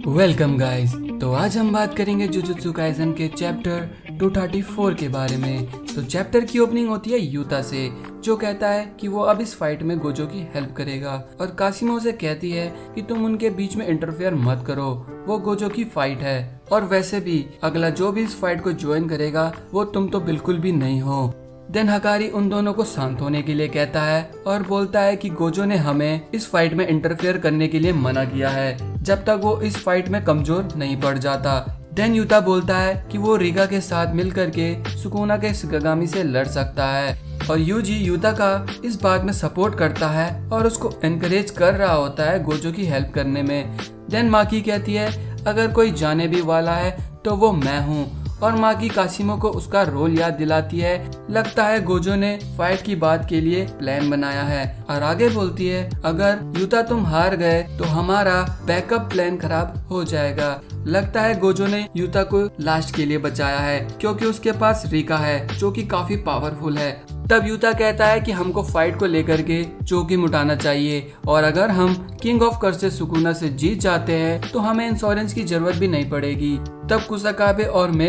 Welcome guys. तो आज हम बात करेंगे जुजुत्सु काइसन के चैप्टर 234 के बारे में। तो चैप्टर की ओपनिंग होती है यूता से, जो कहता है कि वो अब इस फाइट में गोजो की हेल्प करेगा, और कासिमो से कहती है कि तुम उनके बीच में इंटरफेयर मत करो, वो गोजो की फाइट है, और वैसे भी अगला जो भी इस फाइट को ज्वाइन करेगा वो तुम तो बिल्कुल भी नहीं हो। देन हकारी उन दोनों को शांत होने के लिए कहता है और बोलता है कि गोजो ने हमें इस फाइट में इंटरफेयर करने के लिए मना किया है जब तक वो इस फाइट में कमजोर नहीं पड़ जाता। देन यूता बोलता है कि वो रिगा के साथ मिलकर के सुकुना के शिगागामी से लड़ सकता है, और यूजी यूता का इस बात में सपोर्ट करता है और उसको एनकरेज कर रहा होता है गोजो की हेल्प करने में। देन माकी कहती है अगर कोई जाने भी वाला है तो वो मैं हूँ, और माकी कासिमो को उसका रोल याद दिलाती है। लगता है गोजो ने फाइट की बात के लिए प्लान बनाया है, और आगे बोलती है अगर यूता तुम हार गए तो हमारा बैकअप प्लान खराब हो जाएगा। लगता है गोजो ने यूता को लास्ट के लिए बचाया है क्योंकि उसके पास रिका है जो कि काफी पावरफुल है। तब यूता कहता है कि हमको फाइट को लेकर के जोखिम उठाना चाहिए, और अगर हम किंग ऑफ कर्सेस सुकुना से जीत जाते हैं तो हमें इंश्योरेंस की जरूरत भी नहीं पड़ेगी। तब कुसाकाबे और मे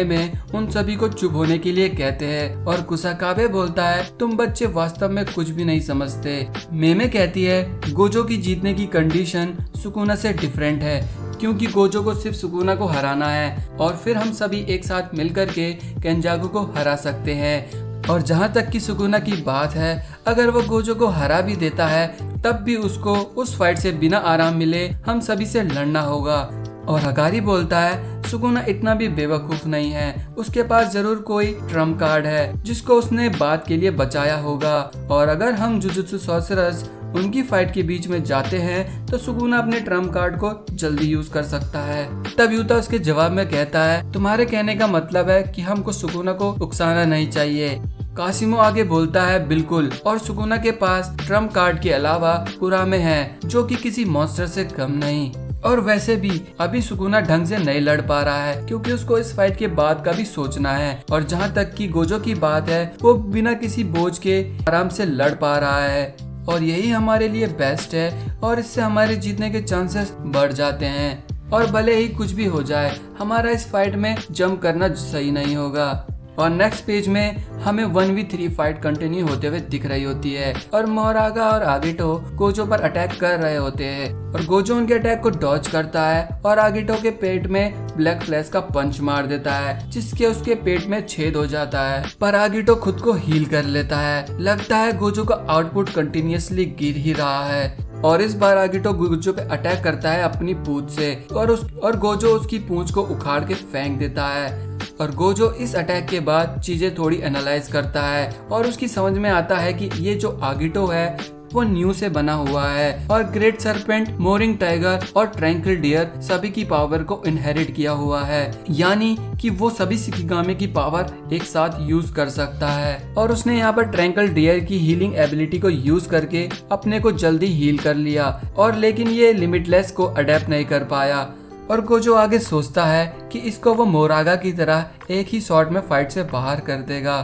उन सभी को चुप होने के लिए कहते हैं, और कुसाकाबे बोलता है तुम बच्चे वास्तव में कुछ भी नहीं समझते। मे कहती है गोजो की जीतने की कंडीशन सुकुना से डिफरेंट है, क्योंकि गोजो को सिर्फ सुकुना को हराना है और फिर हम सभी एक साथ मिलकर के केंजाकू को हरा सकते हैं। और जहाँ तक कि सुकुना की बात है, अगर वो गोजो को हरा भी देता है तब भी उसको उस फाइट से बिना आराम मिले हम सभी से लड़ना होगा। और हकारी बोलता है सुकुना इतना भी बेवकूफ नहीं है, उसके पास जरूर कोई ट्रम्प कार्ड है जिसको उसने बात के लिए बचाया होगा, और अगर हम जुजुत्सु सॉर्सरर्स उनकी फाइट के बीच में जाते हैं तो सुकुना अपने ट्रम्प कार्ड को जल्दी यूज कर सकता है। तब यूता उसके जवाब में कहता है तुम्हारे कहने का मतलब है कि हमको सुकुना को उकसाना नहीं चाहिए। कासिमो आगे बोलता है बिल्कुल, और सुकुना के पास ट्रम्प कार्ड के अलावा कुरामे है जो कि किसी मॉन्स्टर से कम नहीं। और वैसे भी अभी सुकुना ढंग से नहीं लड़ पा रहा है क्योंकि उसको इस फाइट के बाद का भी सोचना है, और जहाँ तक कि गोजो की बात है वो बिना किसी बोझ के आराम से लड़ पा रहा है, और यही हमारे लिए बेस्ट है, और इससे हमारे जीतने के चांसेस बढ़ जाते हैं। और भले ही कुछ भी हो जाए हमारा इस फाइट में जंप करना सही नहीं होगा। और नेक्स्ट पेज में हमें 1v3 फाइट कंटिन्यू होते हुए दिख रही होती है, और मोरागा और आगिटो गोजो पर अटैक कर रहे होते हैं, और गोजो उनके अटैक को डॉज करता है और आगिटो के पेट में ब्लैक फ्लैश का पंच मार देता है जिसके उसके पेट में छेद हो जाता है, पर आगिटो खुद को हील कर लेता है। लगता है गोजो का आउटपुट कंटिन्यूअसली गिर ही रहा है, और इस बार आगिटो गोजो पे अटैक करता है अपनी पूंछ से, और गोजो उसकी पूंछ को उखाड़ के फेंक देता है। और गोजो इस अटैक के बाद चीजें थोड़ी एनालाइज करता है और उसकी समझ में आता है कि ये जो आगिटो है वो न्यू से बना हुआ है, और ग्रेट सरपेंट, मोरिंग टाइगर और ट्रैंक्विल डियर सभी की पावर को इनहेरिट किया हुआ है, यानी कि वो सभी शिकिगामी की पावर एक साथ यूज कर सकता है। और उसने यहाँ पर ट्रैंक्विल डियर की हीलिंग एबिलिटी को यूज करके अपने को जल्दी हील कर लिया, और लेकिन ये लिमिटलेस को अडेप्ट नहीं कर पाया। और गोजो आगे सोचता है कि इसको वो मोरागा की तरह एक ही शॉट में फाइट से बाहर कर देगा,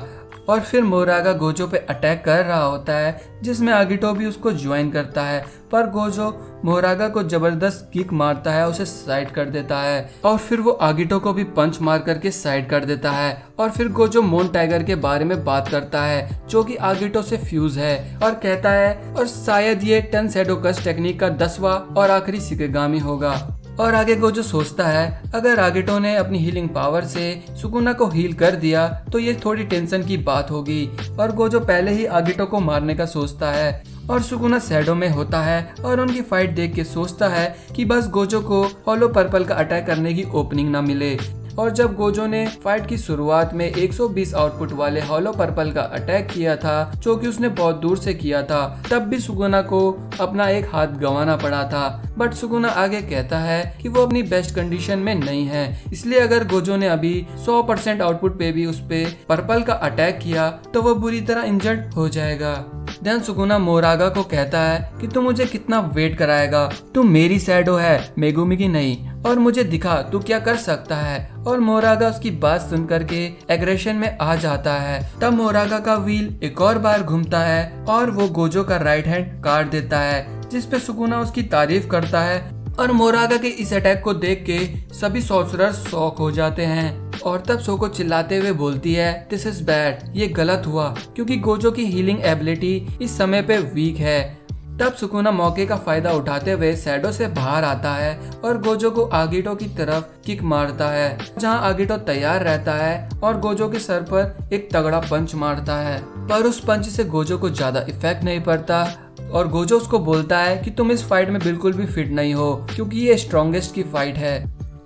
और फिर मोरागा गोजो पे अटैक कर रहा होता है जिसमें आगिटो भी उसको ज्वाइन करता है, पर गोजो मोरागा को जबरदस्त किक मारता है, उसे साइड कर देता है, और फिर वो आगिटो को भी पंच मार करके साइड कर देता है। और फिर गोजो मोन टाइगर के बारे में बात करता है जो कि आगिटो से फ्यूज है, और कहता है और शायद ये 10 शैडोकस टेक्निक का 10वां और आखिरी शिकिगामी होगा। और आगे गोजो सोचता है अगर आगिटो ने अपनी हीलिंग पावर से सुकुना को हील कर दिया तो ये थोड़ी टेंशन की बात होगी, और गोजो पहले ही आगिटो को मारने का सोचता है, और सुकुना शैडो में होता है और उनकी फाइट देख के सोचता है कि बस गोजो को हॉलो पर्पल का अटैक करने की ओपनिंग ना मिले। और जब गोजो ने फाइट की शुरुआत में 120 आउटपुट वाले हॉलो पर्पल का अटैक किया था जो कि उसने बहुत दूर से किया था, तब भी सुकुना को अपना एक हाथ गंवाना पड़ा था। बट सुकुना आगे कहता है कि वो अपनी बेस्ट कंडीशन में नहीं है, इसलिए अगर गोजो ने अभी 100% आउटपुट पे भी उस पे पर्पल का अटैक किया तो वो बुरी तरह इंजर्ड हो जाएगा। देन सुकुना मोरागा को कहता है कि तू मुझे कितना वेट कराएगा, तू मेरी शैडो है मेगुमी की नहीं, और मुझे दिखा तू क्या कर सकता है। और मोरागा उसकी बात सुन करके एग्रेशन में आ जाता है। तब मोरागा का व्हील एक और बार घूमता है और वो गोजो का राइट हैंड काट देता है, जिसपे सुकुना उसकी तारीफ करता है। और मोरागा के इस अटैक को देख के सभी सॉर्सरर्स शॉक हो जाते हैं और तब सोको चिल्लाते हुए बोलती है दिस इज बैड, ये गलत हुआ क्योंकि गोजो की हीलिंग एबिलिटी इस समय पे वीक है। तब सुकुना मौके का फायदा उठाते हुए शैडो से बाहर आता है और गोजो को आगिटो की तरफ किक मारता है, जहां आगिटो तैयार रहता है और गोजो के सर पर एक तगड़ा पंच मारता है। पर उस पंच से गोजो को ज्यादा इफेक्ट नहीं पड़ता और गोजो उसको बोलता है कि तुम इस फाइट में बिल्कुल भी फिट नहीं हो क्योंकि ये स्ट्रॉन्गेस्ट की फाइट है।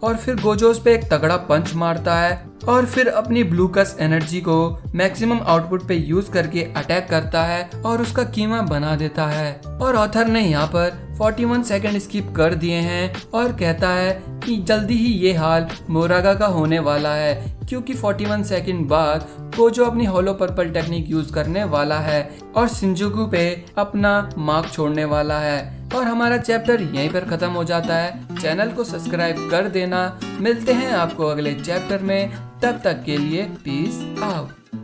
और फिर गोजो उस पे एक तगड़ा पंच मारता है और फिर अपनी ब्लू कस एनर्जी को मैक्सिमम आउटपुट पे यूज करके अटैक करता है और उसका कीमा बना देता है। और ऑथर ने यहाँ पर 41 सेकंड स्किप कर दिए हैं और कहता है कि जल्दी ही ये हाल मोरागा का होने वाला है क्योंकि 41 सेकंड बाद गोजो अपनी होलो पर्पल टेक्निक यूज करने वाला है और शिंजुकू पे अपना मार्क छोड़ने वाला है। और हमारा चैप्टर यहीं पर खत्म हो जाता है। चैनल को सब्सक्राइब कर देना। मिलते हैं आपको अगले चैप्टर में, तब तक के लिए पीस आउट।